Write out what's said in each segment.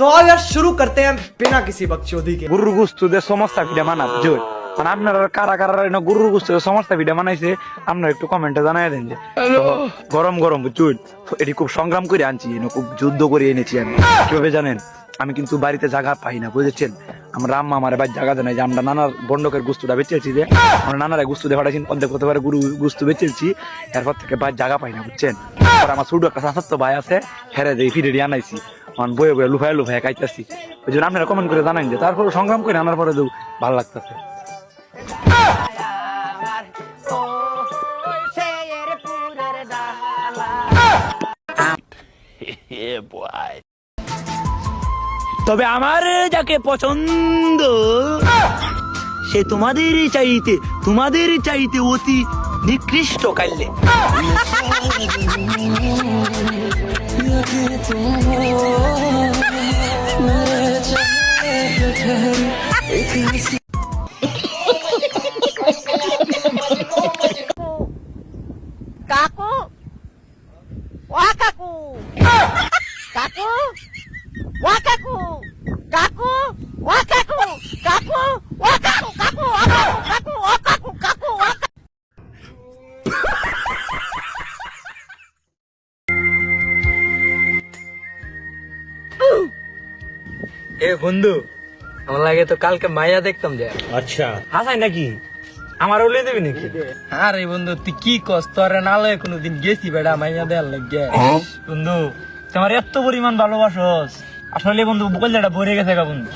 तो आओ यार शुरू करते हैं बिना किसी बकचोदी के। গরুর গোস্ত দিয়ে সমস্যা ভিডিও মানা বুঝুন, মানে আপনারা কারা কারা না গরুর গোস্ত দিয়ে সমস্যা ভিডিও বানাইছে আপনারা একটু কমেন্টে জানাই দেন যে গরম গরম বুঝুন। এটি খুব সংগ্রাম করে আনছি, খুব যুদ্ধ করে এনেছি আমি। কিভাবে জানেন, আমি কিন্তু বাড়িতে জায়গা পাই না বুঝেছেন। আমরা আম্মা আমার বাড়ি জায়গা দেয় যে আমরা নানার বন্ডকের গুস্তুটা বেঁচেছি, যে আমরা নানারা গুস্তু দিয়ে পাঠাইছি অর্ধেক হতে পারে গুরু গুস্তু বেঁচেছি, এরপর থেকে বাড়ি জায়গা পাই না বুঝছেন। আমার ছোট একটা শাসত্ব ভাই আছে, হেরে দিয়ে ফিরে দিয়ে আনাইছি, আমার বয়ে বয়ে লুফায় লুফায় খাইতেছি। ওই জন্য আপনারা কমেন্ট করে জানান যে তারপরে সংগ্রাম করে আনার পরে ভালো লাগতেছে। তবে আমার যাকে পছন্দ সে তোমাদের চাইতে অতি নিকৃষ্ট কাল্যে। কাকু ও কাকু কাকু ও কাকু কাকু ও কাকু কাকু ও কাকু কাকু ও কাকু ও কাকু কাকু ও এ বন্ধু, আমার লাগে তো কালকে মাইয়া দেখতাম যে। अच्छा হাসাই নাকি আমার ওলে দেবি নাকি? আরে বন্ধু তুই কি কস, তোর নালে কোনদিন গেছি বেড়া মাইয়া দেয়ার লাগে? বন্ধু তোমার এত পরিমাণ ভালোবাসস, আসলে বন্ধু বললেটা ভরে গেছে গা বন্ধু।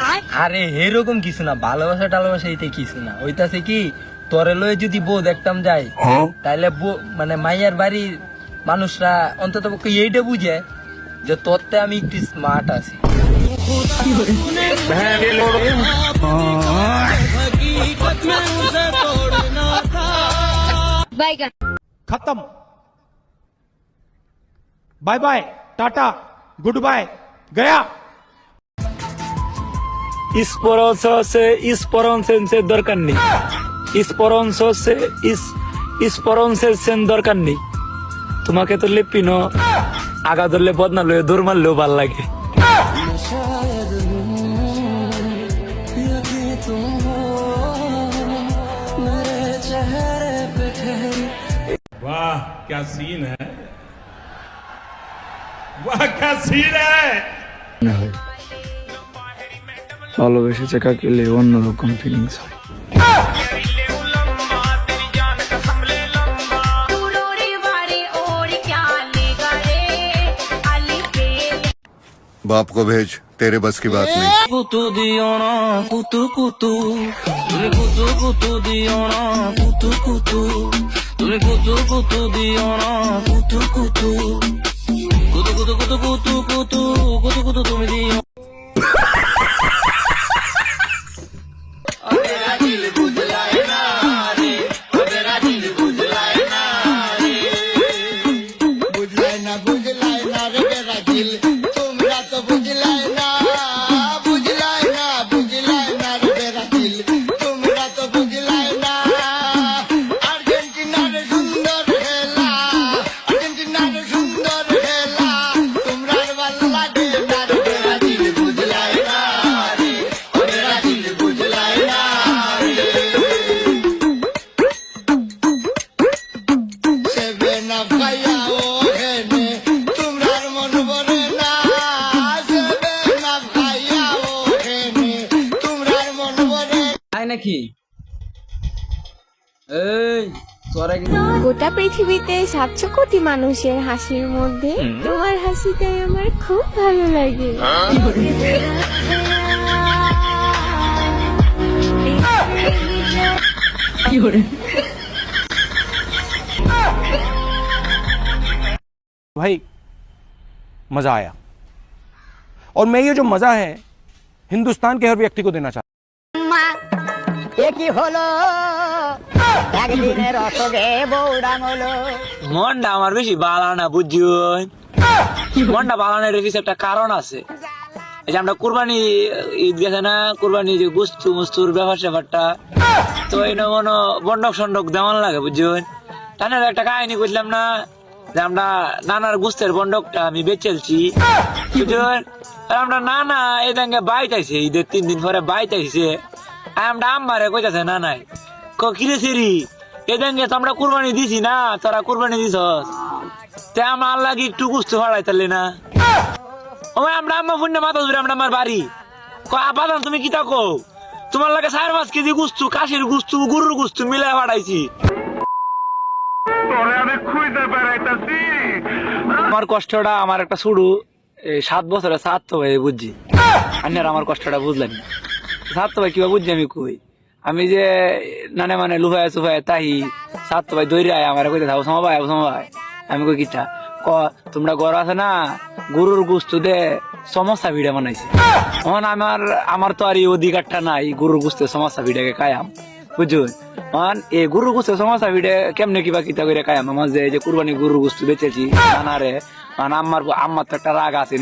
আরে এরকম কিছু না, ভালোবাসা টালোবাসা এইতে কিছু না, ওইটাছে কি তোরে লয়ে যদি বউ দেখতাম যাই তাহলে মানে মাইয়ার বাড়ির মানুষরা অন্তত পক্ষে এইটা বুঝে যে তোরতে আমি একটু স্মার্ট আছি। खत्म bye bye tata good bye गया। স্পরন্সের দরকার নেই, স্পরন্সের দরকার নেই। তোমাকে তো লেপিন আগা ধরলে বদনা লয়ে দৌড় মারলেও ভাল লাগে। वाह क्या सीन है, वाह क्या सीन है। ভালোবেসেছে কাকে অন্যরকম ফিলিংস হয়। बाप को भेज, तेरे बस की बात नहीं। কুতু দিও না কুতু কুতু, তুমি কুতু কুতু দিও না কুতু কুতু, তুমি কুতু কুতু দিও না কুতু কুতু, কুতু কুতু কুতু কুতু কুতু কুতু কুতু তুমি দিও। নাকি এই তোরা গোটা পৃথিবীতে 700 কোটি মানুষের হাসির মধ্যে তোমার হাসিটাই আমার খুব ভালো লাগে। भाई मजा आया, और मैं ये जो मजा है हिंदुस्तान के हर व्यक्ति को देना चाहता हूं। কি হলো একদিনের অসগে বউরাম হলো। মনটা আমার বেশি বালা না বুঝুন, মনটা বালা না রেখেছে একটা কারণ আছে। এই যে আমরা কুরবানি ঈদ গেছে না, কুরবানি যে গুস্তু মুস্তুর ব্যাপার স্যাপারটা, তো এই মনে বন্ডক সন্ডক দেওয়ান লাগে বুঝুন। তাহলে একটা কাহিনী বুঝলাম না, যে আমরা নানার গুস্তের বন্ডকটা আমি বেচেলছি, বুঝলেন? আর আমরা নানা এই ব্যাঙ্গে বাইতাইছে, ঈদের 3 দিন পরে বাইতাইছে, আমরা আম্মারে কইতাছে নানাই কিরে সেরি এই ব্যাঙ্গে তো আমরা কুরবানি দিছি না, তোরা কুরবানি দিছস, তে আমার আল্লাহ কি একটু গুস্ত ফাড়াই তারলি না? ওই আমরা আম্মা ফোন মাথা ধরে আমরা আমার বাড়ি আপাতত তুমি কি থাকো, তোমার লাগে 4-5 কেজি গুস্তু, কাশির গুস্তু, গরুর গুস্তু মিলে ফাড়াইছি। আমার কষ্টটা আমার একটা শুরু 7 বছরের ছাত্র ভাই বুঝছি, আমি আর আমার কষ্টটা বুঝলেন না। ছাত্র ভাই কিভাবে বুঝছি আমি কই, আমি যে নানে মানে লুফায় সুফায় তাই ছাত্র ভাই দৈরে আয় আমার কইতে থাকো সময় আমি কই কিটা তোমরা ঘর আছে না গরুর গুস্তু দে সমস্যা ভিড়ে বানাইছে, এখন আমার তো আর এই অধিকারটা নাই গরুর গুস্তে সমস্যা ভিড়াকে কায়াম, বুঝুন? এই গরুর গুস্তে সমস্যা ভিড়ে কেমনে কিবা কিতা করে কায়াম, আমার যে কুরবানি গরুর গুস্তু বেচেছি নানারে, আম্মার তো একটা রাগ আছে,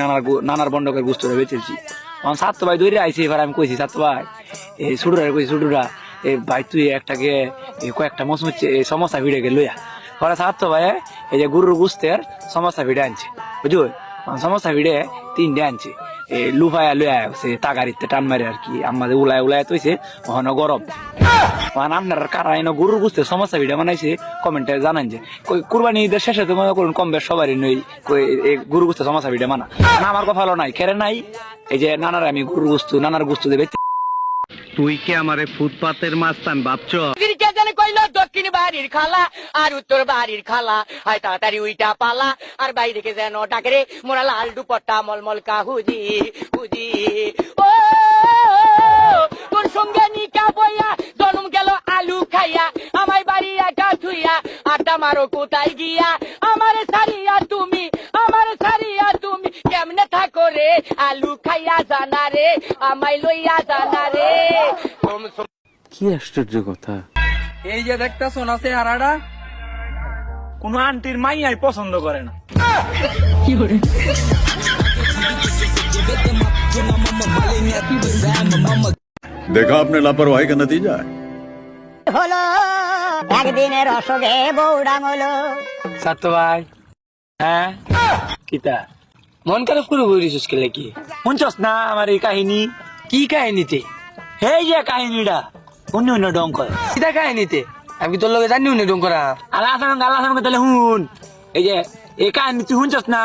নানার বন্ডকের গুস্তরে বেচেছি। আমার ছাত্র ভাই দৈরে আইসি, এবার আমি কইছি ছাত্র ভাই এই সুডুরা কইছি সুডুরা এই ভাই তুই একটাকে কয়েকটা মৌসুম সমস্যা ভিড়ে গে লইয়া, পরে ছাত্র ভাই এই যে গরুর গুস্তের সমস্যা ভিড়ে আনছে, বুঝুন? সমস্যা ভিড়ে 3টে আনছে, এই লুফায়া লইয়া সে তাগারিতে টান মারে আর কি, আমাদের উলায় তৈছে ওখানে গরম। আপনার কারা এনে গরুর গুস্তের সমস্যা ভিড়ে বানাইছে কমেন্টে জানান যে কুরবানি ঈদের শেষে তো মনে করুন কম বেশ সবারই নই গরু গুস্তের সমস্যা ভিড়ে মানা, আমার কথা হলো নাই খেরে নাই এই যে নানার আমি নানার গুস্তু দেবে। তুই কি আমারে ফুটপাতের মাস্তান ভাবছ? কে জানে কইলো দক্ষিণ বাড়ির খালা আর উত্তর বাড়ির খালা, হয় তাড়াতাড়ি উইটা পালা আর বাইরে কে যেন ডাকে রে মোরা লাল দুপট্টা মলমল কাহুজি হুজি। ও তোর সঙ্গে নিকা বইয়া জন্ম গেল আলু খাইয়া, আমায় বাড়ি একা থুইয়া আটা মারো কোথায় গিয়া, আমার সারিয়া তুমি কেমনে থাকো রে, আলু খাইয়া জানা রে আমায় লইয়া জানা রে। কি আশ্চর্য কথা! এই যে দেখতেছো না চেহারাটা, কোন আন্টির মাইয়াই পছন্দ করে না। देखा आपने लापरवाही का नतीजा है। হলো একদিনের অসুখে বৌড়াং হলো। ছাত্র ভাই হ্যাঁ কিতা মন খারাপ করে বলিস কে কি শুনছস না আমার এই কাহিনী? কি কাহিনীতে? এই যে কাহিনীটা অন্য অন্য ডং করে কিটা কাহিনীতে? আমি কি তোর লগে জানি উনি ডং করা? আল্লাহ তাহলে হুন এই যে এই কাহিনী তুই শুনছস না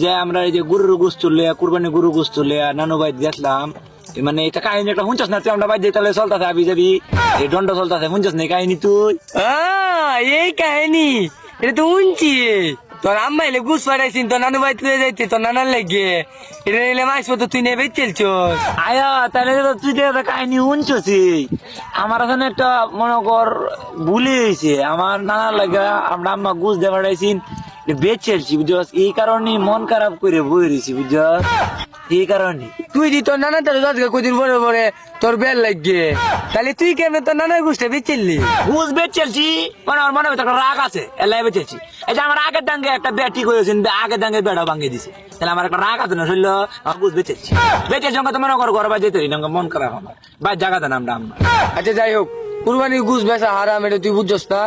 যে আমরা এই যে গরুর গোস্ত লইয়া কুরবানি গরুর গোস্ত লইয়া নানু ভাই দেখলাম, মানে এটা কাহিনী একটা শুনছস না তুই? আমরা বাই তাহলে চলতেছে আবি যাবি এই দণ্ড চলতেছে, শুনছস না এই কাহিনী তুই? এই কাহিনী এটা তো শুনছি, তোর আম্মা এলে গুছ পাঠাইছিন তোর নানু বাড়িতে যাইতে তোর নানার লাগে, এটা নিলে মাছ মতো তুই নেবে চলছস। আয়া তাহলে তুই যে কাহিনী শুনছস আমার এখানে একটা মনে কর ভুলে হয়েছে, আমার নানার লাগে আমরা আম্মা গুছ দিয়ে পাঠাইছিন বেচেলছি বুঝছস, এই কারণে মন খারাপ করে বই রয়েছি বুঝছস, এই কারণে। তুই দি তোর নানা তার আজকে কদিন পরে পরে তোর বেল লাগে, তাহলে তুই কেমন তোর নানার গুছটা বেচেললি? গুছ বেচেলছি মানে আমার মনে একটা রাগ আছে এলাই বেচেলছি। এই যে আমার আগের দাঙ্গে একটা বেড়া ঠিক হয়েছেন, আগের দাঙ্গে বেড়া ভাঙিয়ে দিছে, তাহলে আমার একটা রাগ আছে না শরীর, আমার গুছ বেচেলছি। বেচের সঙ্গে তো মনে করো ঘর বাই যেতে মন খারাপ আমার বাই জায়গাতে নামটা আমরা। আচ্ছা যাই হোক, কুরবানির গুছ বেচা হারাম এটা তুই বুঝছস না,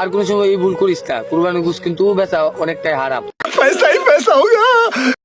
আর কোন সময় এই ভুল করিস না, কুরবানির গুছ কিন্তু বেচা অনেকটাই হারাম। पैसा ही पैसा होगा।